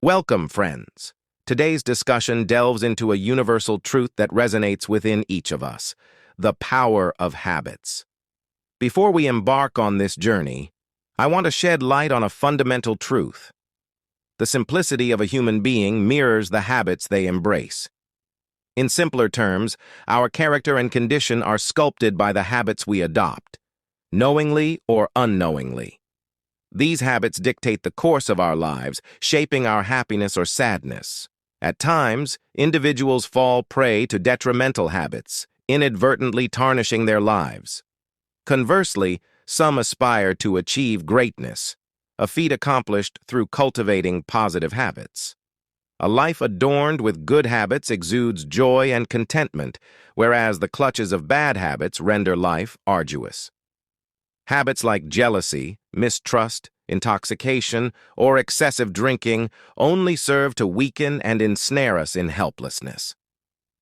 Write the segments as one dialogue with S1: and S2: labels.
S1: Welcome, friends. Today's discussion delves into a universal truth that resonates within each of us: the power of habits. Before we embark on this journey, I want to shed light on a fundamental truth. The simplicity of a human being mirrors the habits they embrace. In simpler terms, our character and condition are sculpted by the habits we adopt, knowingly or unknowingly. These habits dictate the course of our lives, shaping our happiness or sadness. At times, individuals fall prey to detrimental habits, inadvertently tarnishing their lives. Conversely, some aspire to achieve greatness, a feat accomplished through cultivating positive habits. A life adorned with good habits exudes joy and contentment, whereas the clutches of bad habits render life arduous. Habits like jealousy, mistrust, intoxication, or excessive drinking only serve to weaken and ensnare us in helplessness.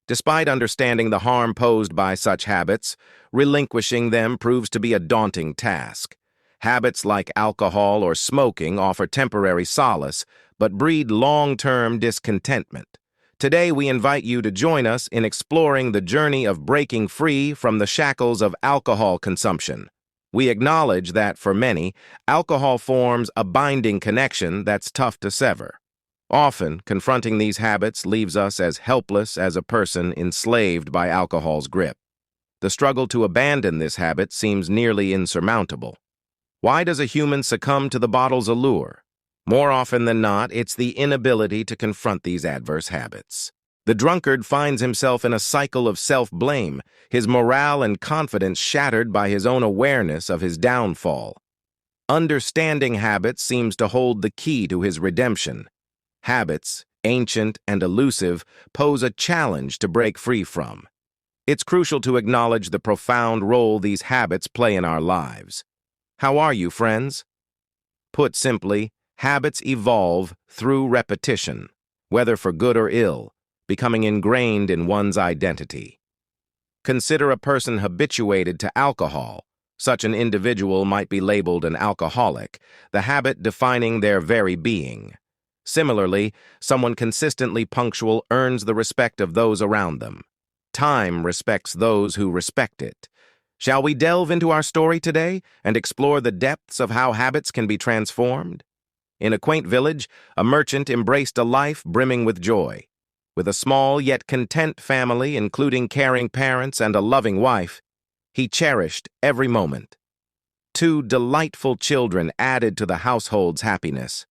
S1: Despite understanding the harm posed by such habits, relinquishing them proves to be a daunting task. Habits like alcohol or smoking offer temporary solace, but breed long-term discontentment. Today, we invite you to join us in exploring the journey of breaking free from the shackles of alcohol consumption. We acknowledge that, for many, alcohol forms a binding connection that's tough to sever. Often, confronting these habits leaves us as helpless as a person enslaved by alcohol's grip. The struggle to abandon this habit seems nearly insurmountable. Why does a human succumb to the bottle's allure? More often than not, it's the inability to confront these adverse habits. The drunkard finds himself in a cycle of self-blame, his morale and confidence shattered by his own awareness of his downfall. Understanding habits seems to hold the key to his redemption. Habits, ancient and elusive, pose a challenge to break free from. It's crucial to acknowledge the profound role these habits play in our lives. How are you, friends? Put simply, habits evolve through repetition, whether for good or ill, becoming ingrained in one's identity. Consider a person habituated to alcohol. Such an individual might be labeled an alcoholic, the habit defining their very being. Similarly, someone consistently punctual earns the respect of those around them. Time respects those who respect it. Shall we delve into our story today and explore the depths of how habits can be transformed? In a quaint village, a merchant embraced a life brimming with joy. With a small yet content family, including caring parents and a loving wife, he cherished every moment. 2 delightful children added to the household's happiness.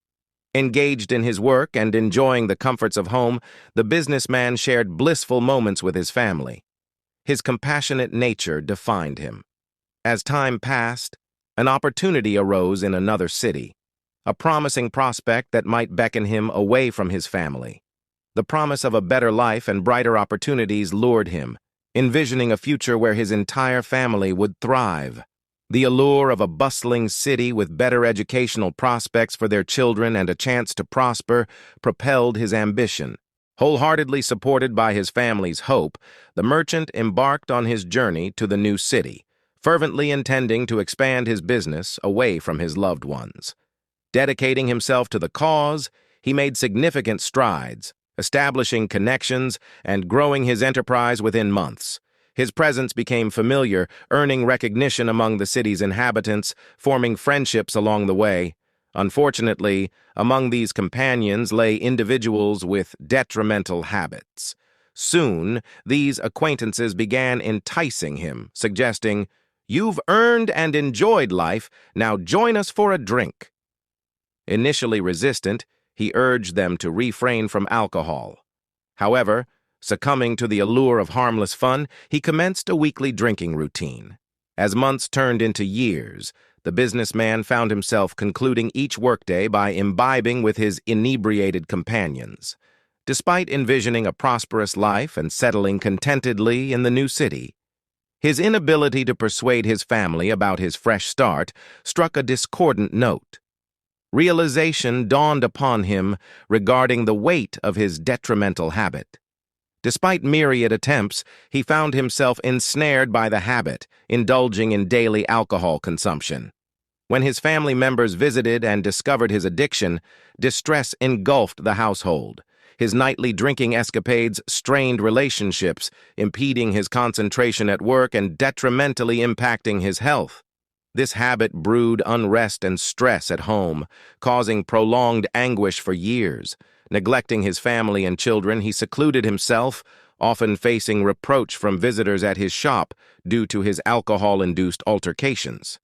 S1: Engaged in his work and enjoying the comforts of home, the businessman shared blissful moments with his family. His compassionate nature defined him. As time passed, an opportunity arose in another city, a promising prospect that might beckon him away from his family. The promise of a better life and brighter opportunities lured him, envisioning a future where his entire family would thrive. The allure of a bustling city with better educational prospects for their children and a chance to prosper propelled his ambition. Wholeheartedly supported by his family's hope, the merchant embarked on his journey to the new city, fervently intending to expand his business away from his loved ones. Dedicating himself to the cause, he made significant strides, establishing connections and growing his enterprise within months. His presence became familiar, earning recognition among the city's inhabitants, forming friendships along the way. Unfortunately, among these companions lay individuals with detrimental habits. Soon, these acquaintances began enticing him, suggesting, "You've earned and enjoyed life, now join us for a drink." Initially resistant, he urged them to refrain from alcohol. However, succumbing to the allure of harmless fun, he commenced a weekly drinking routine. As months turned into years, the businessman found himself concluding each workday by imbibing with his inebriated companions. Despite envisioning a prosperous life and settling contentedly in the new city, his inability to persuade his family about his fresh start struck a discordant note. Realization dawned upon him regarding the weight of his detrimental habit. Despite myriad attempts, he found himself ensnared by the habit, indulging in daily alcohol consumption. When his family members visited and discovered his addiction, distress engulfed the household. His nightly drinking escapades strained relationships, impeding his concentration at work and detrimentally impacting his health. This habit brewed unrest and stress at home, causing prolonged anguish for years. Neglecting his family and children, he secluded himself, often facing reproach from visitors at his shop due to his alcohol-induced altercations.